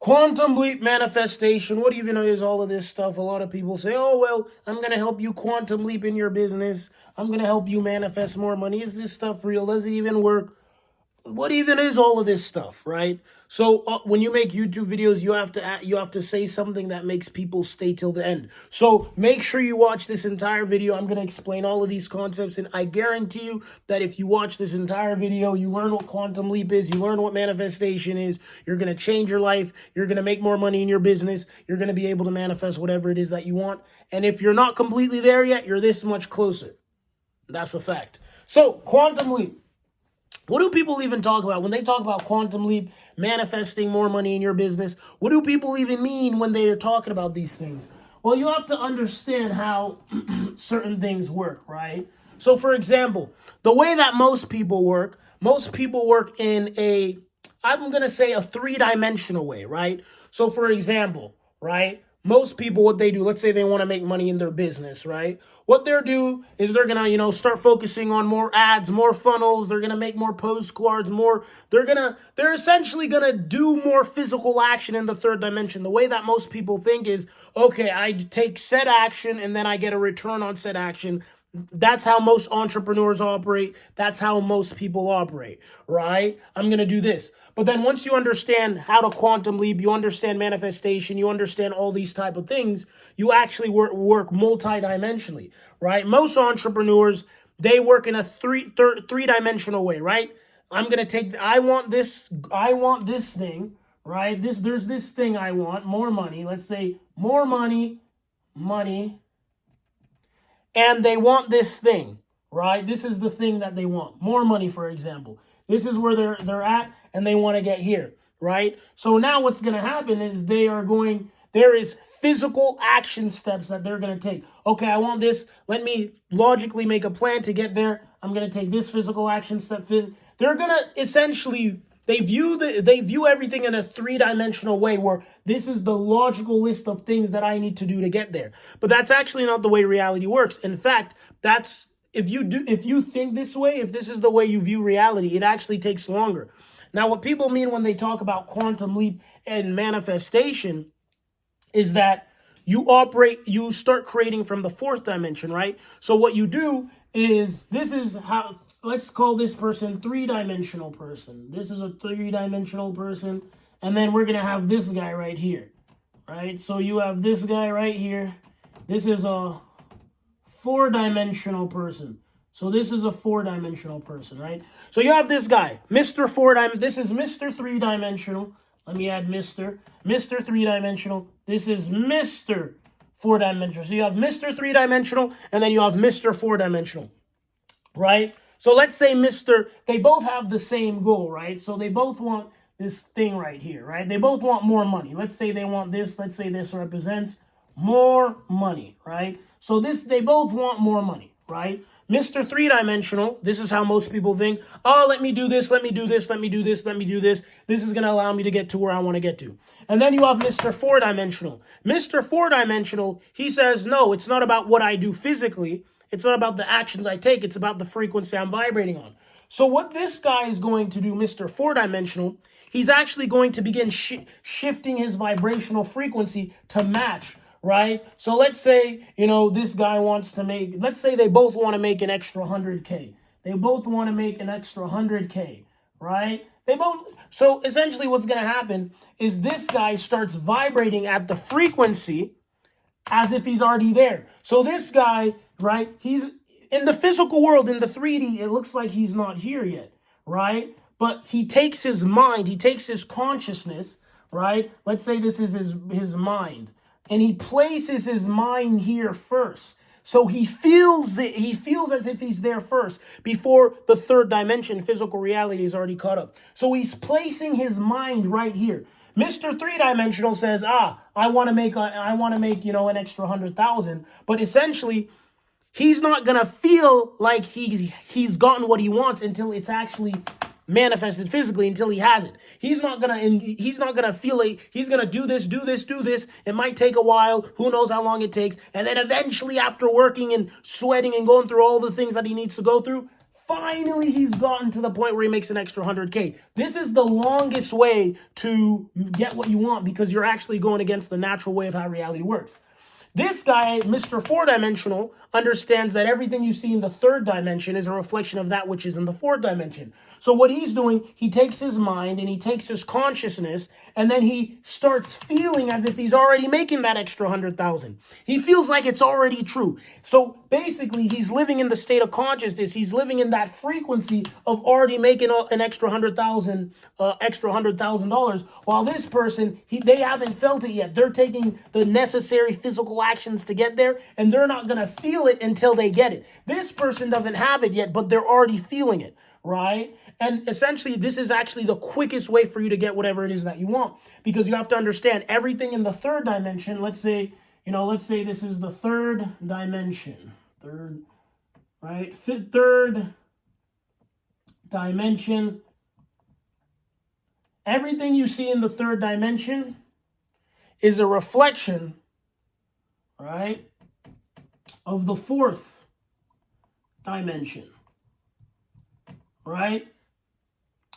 Quantum leap manifestation. What even is all of this stuff? A lot of people say, oh, well, I'm going to help you quantum leap in your business. I'm going to help you manifest more money. Is this stuff real? Does it even work? What even is all of this stuff, right? So when you make YouTube videos, you have to say something that makes people stay till the end. So make sure you watch this entire video. I'm going to explain all of these concepts, and I guarantee you that if you watch this entire video, you learn what quantum leap is, you learn what manifestation is, you're going to change your life, you're going to make more money in your business, you're going to be able to manifest whatever it is that you want. And if you're not completely there yet, you're this much closer. That's a fact. So quantum leap. What do people even talk about when they talk about quantum leap, manifesting more money in your business? What do people even mean when they are talking about these things? Well, you have to understand how certain things work, right? So, for example, the way that most people work in I'm going to say a three-dimensional way, right? So, for example, right? Most people, what they do, let's say they want to make money in their business, right? What they're do is they're going to, start focusing on more ads, more funnels. They're going to make more postcards, they're essentially going to do more physical action in the third dimension. The way that most people think is, okay, I take said action and then I get a return on said action. That's how most entrepreneurs operate. That's how most people operate, right? I'm going to do this. But then once you understand how to quantum leap, you understand manifestation, you understand all these type of things, you actually work multi-dimensionally, right? Most entrepreneurs, they work in a three-dimensional way, right? I want this thing, right? There's this thing I want, more money. Let's say more money, and they want this thing, right? This is the thing that they want. More money, for example. This is where they're at, and they want to get here, right? So now what's going to happen is there is physical action steps that they're going to take. Okay, I want this. Let me logically make a plan to get there. I'm going to take this physical action step. They're going to essentially, they view everything in a three-dimensional way where this is the logical list of things that I need to do to get there. But that's actually not the way reality works. In fact, if you think this way, if this is the way you view reality, it actually takes longer. Now, what people mean when they talk about quantum leap and manifestation is that you start creating from the fourth dimension, right? So what you do is, let's call this person three-dimensional person. This is a three-dimensional person, and then we're going to have this guy right here, right? So you have this guy right here. This is a four-dimensional person. So this is a four-dimensional person, right? So you have this guy, Mr. This is Mr. Three-dimensional. Let me add Mr. Three-dimensional. This is Mr. Four-dimensional. So you have Mr. Three-dimensional, and then you have Mr. Four-dimensional, right? So let's say they both have the same goal, right? So they both want this thing right here, right? They both want more money. Let's say they want this. Let's say this represents more money, right? So they both want more money, right? Mr. Three-dimensional, this is how most people think. Oh, let me do this, let me do this, let me do this, let me do this. This is going to allow me to get to where I want to get to. And then you have Mr. Four-dimensional. Mr. Four-dimensional, he says, no, it's not about what I do physically. It's not about the actions I take. It's about the frequency I'm vibrating on. So what this guy is going to do, Mr. Four-dimensional, he's actually going to begin shifting his vibrational frequency to match, right? So let's say, this guy let's say they both want to make an extra 100K. They both want to make an extra 100K, right? So essentially what's going to happen is this guy starts vibrating at the frequency as if he's already there. So this guy, right, he's in the physical world, in the 3D, it looks like he's not here yet, right? But he takes his mind, he takes his consciousness, right? Let's say this is his mind. And he places his mind here first. So he feels it. He feels as if he's there first before the third dimension, physical reality, is already caught up. So he's placing his mind right here. Mr. Three-dimensional says, I want to make an extra 100,000. But essentially, he's not gonna feel like he's gotten what he wants until it's actually manifested physically, until he has it. He's not gonna feel like he's gonna do this. It might take a while. Who knows how long it takes? And then eventually, after working and sweating and going through all the things that he needs to go through, finally he's gotten to the point where he makes an extra 100K. This is the longest way to get what you want because you're actually going against the natural way of how reality works. This guy, Mr. Four-dimensional, understands that everything you see in the third dimension is a reflection of that which is in the fourth dimension. So what he's doing, he takes his mind and he takes his consciousness and then he starts feeling as if he's already making that extra 100,000. He feels like it's already true. So basically, he's living in the state of consciousness. He's living in that frequency of already making an extra $100,000, while this person, they haven't felt it yet. They're taking the necessary physical actions to get there, and they're not going to feel it until they get it. This person doesn't have it yet, but they're already feeling it, right? And essentially, this is actually the quickest way for you to get whatever it is that you want, because you have to understand everything in the third dimension. Let's say this is the third dimension, third dimension. Everything you see in the third dimension is a reflection, right, of the fourth dimension, right?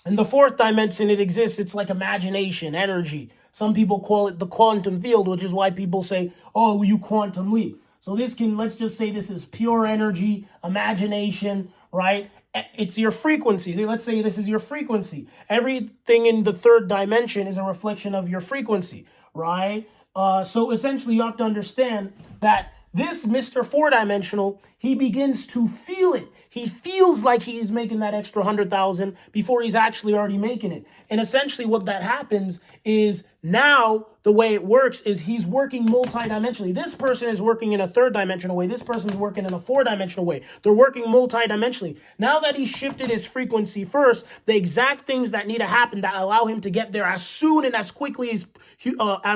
In the fourth dimension, it exists. It's like imagination, energy. Some people call it the quantum field, which is why people say, oh, you quantum leap. So let's just say this is pure energy, imagination, right? It's your frequency. Let's say this is your frequency. Everything in the third dimension is a reflection of your frequency, right? So essentially, you have to understand that this Mr. Four-dimensional, he begins to feel it. He feels like he's making that extra 100,000 before he's actually already making it. And essentially what that happens is now the way it works is he's working multidimensionally. This person is working in a third dimensional way. This person's working in a four-dimensional way. They're working multidimensionally. Now that he's shifted his frequency first, the exact things that need to happen that allow him to get there as soon and as quickly as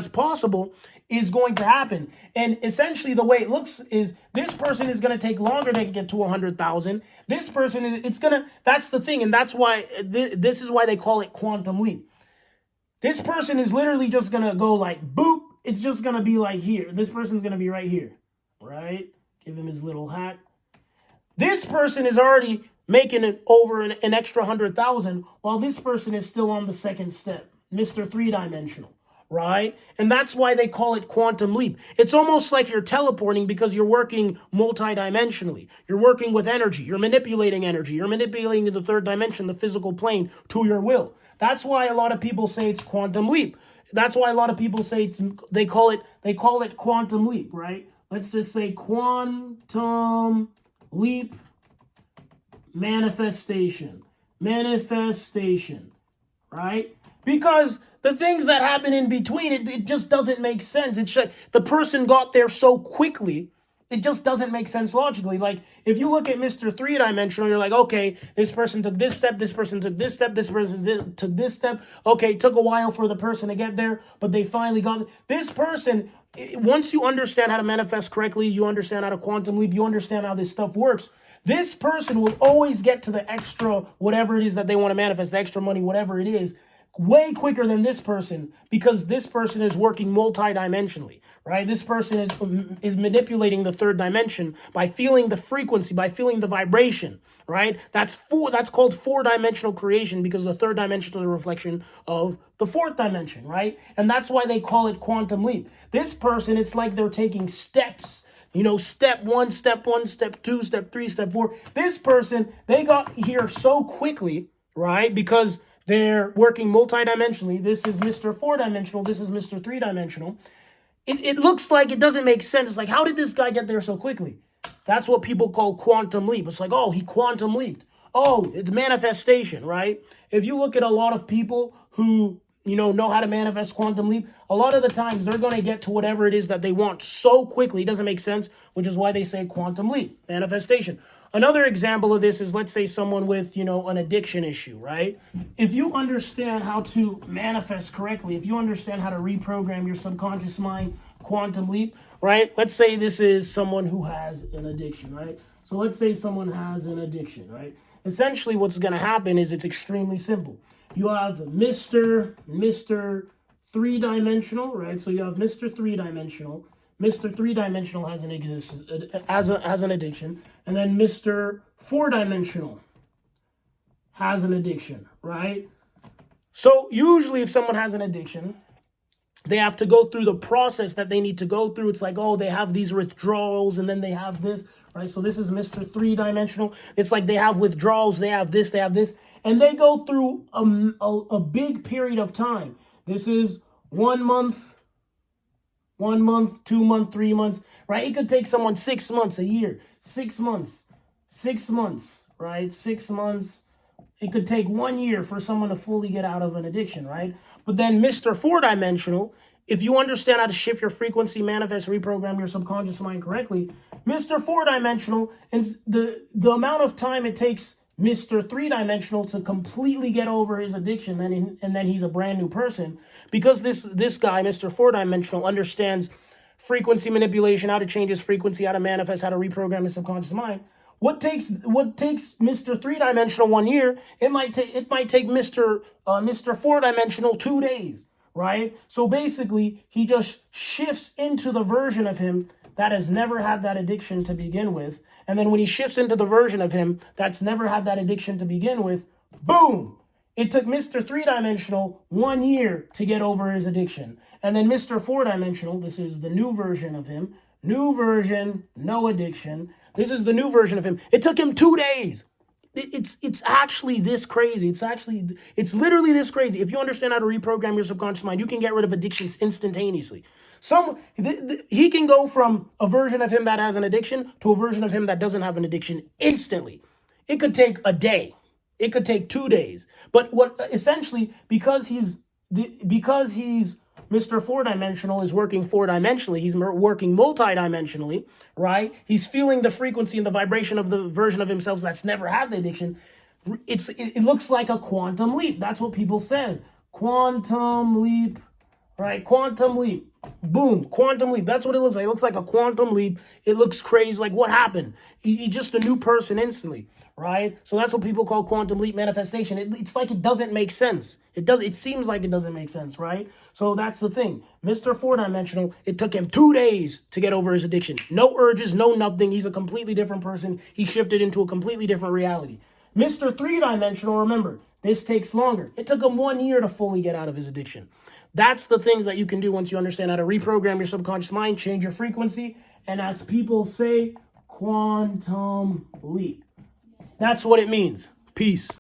possible is going to happen. And essentially the way it looks is this person is going to take longer to get to 100,000. This person that's the thing. And that's why, this is why they call it quantum leap. This person is literally just going to go like, boop. It's just going to be like here. This person's going to be right here, right? Give him his little hat. This person is already making it over an extra 100,000, while this person is still on the second step, Mr. Three-dimensional. Right? And that's why they call it quantum leap. It's almost like you're teleporting because you're working multidimensionally. You're working with energy. You're manipulating energy. You're manipulating the third dimension, the physical plane, to your will. That's why a lot of people say it's quantum leap. That's why a lot of people say they call it quantum leap, right? Let's just say quantum leap manifestation, right? Because the things that happen in between, it just doesn't make sense. It's like the person got there so quickly, it just doesn't make sense logically. Like, if you look at Mr. Three-dimensional, you're like, okay, this person took this step, this person took this step, this person took this step. Okay, it took a while for the person to get there, but they finally got it. This person, once you understand how to manifest correctly, you understand how to quantum leap, you understand how this stuff works, this person will always get to the extra whatever it is that they want to manifest, the extra money, whatever it is, way quicker than this person, because this person is working multidimensionally, right? This person is manipulating the third dimension by feeling the frequency, by feeling the vibration, right? That's called four-dimensional creation, because the third dimension is a reflection of the fourth dimension, right? And that's why they call it quantum leap. This person, it's like they're taking steps. Step one, step two, step three, step four. This person, they got here so quickly, right? Because they're working multidimensionally. This is Mr. Four-dimensional. This is Mr. Three-dimensional. It looks like it doesn't make sense. It's like, how did this guy get there so quickly? That's what people call quantum leap. It's like, oh, he quantum leaped. Oh, it's manifestation, right? If you look at a lot of people who, know how to manifest quantum leap, a lot of the times they're going to get to whatever it is that they want so quickly. It doesn't make sense, which is why they say quantum leap, manifestation. Another example of this is, let's say someone with, an addiction issue, right? If you understand how to manifest correctly, if you understand how to reprogram your subconscious mind, quantum leap, right? Let's say this is someone who has an addiction, right? So let's say someone has an addiction, right? Essentially what's going to happen is it's extremely simple. You have Mr. Three-dimensional, right? So you have Mr. Three-dimensional. Mr. Three-dimensional has an addiction, and then Mr. Four-dimensional, has an addiction, right? So usually if someone has an addiction, they have to go through the process that they need to go through. It's like, oh, they have these withdrawals and then they have this, right? So this is Mr. Three-dimensional. It's like they have withdrawals, they have this, and they go through a big period of time. This is 1 month, 1 month, 2 months, 3 months, right? It could take someone 6 months, a year, 6 months, 6 months, right? 6 months. It could take 1 year for someone to fully get out of an addiction, right? But then Mr. Four-dimensional, if you understand how to shift your frequency, manifest, reprogram your subconscious mind correctly, Mr. Four-dimensional, and the amount of time it takes Mr. Three-dimensional to completely get over his addiction, and then he's a brand new person, because this guy, Mr. Four-dimensional, understands frequency manipulation, how to change his frequency, how to manifest, how to reprogram his subconscious mind. What takes Mr. Three-dimensional 1 year, it might take Mr. Four-dimensional 2 days, right? So basically, he just shifts into the version of him that has never had that addiction to begin with. And then when he shifts into the version of him that's never had that addiction to begin with, boom! It took Mr. Three-dimensional 1 year to get over his addiction. And then Mr. Four-dimensional, this is the new version of him, new version, no addiction. This is the new version of him. It took him 2 days. It's actually this crazy. It's literally this crazy. If you understand how to reprogram your subconscious mind, you can get rid of addictions instantaneously. He can go from a version of him that has an addiction to a version of him that doesn't have an addiction instantly. It could take a day. It could take 2 days. But essentially, because he's Mr. Four-dimensional is working four-dimensionally. He's working multi-dimensionally, right? He's feeling the frequency and the vibration of the version of himself that's never had the addiction. It looks like a quantum leap. That's what people said. Quantum leap, right? Quantum leap. Boom, quantum leap. That's what it looks like. It looks like a quantum leap. It looks crazy. Like, what happened? He's just a new person instantly, right? So that's what people call quantum leap manifestation. It's like it doesn't make sense. It seems like it doesn't make sense, right? So that's the thing. Mr. Four-dimensional, it took him 2 days to get over his addiction. No urges, no nothing. He's a completely different person. He shifted into a completely different reality. Mr. Three-dimensional, remember, this takes longer. It took him 1 year to fully get out of his addiction. That's the things that you can do once you understand how to reprogram your subconscious mind, change your frequency, and as people say, quantum leap. That's what it means. Peace.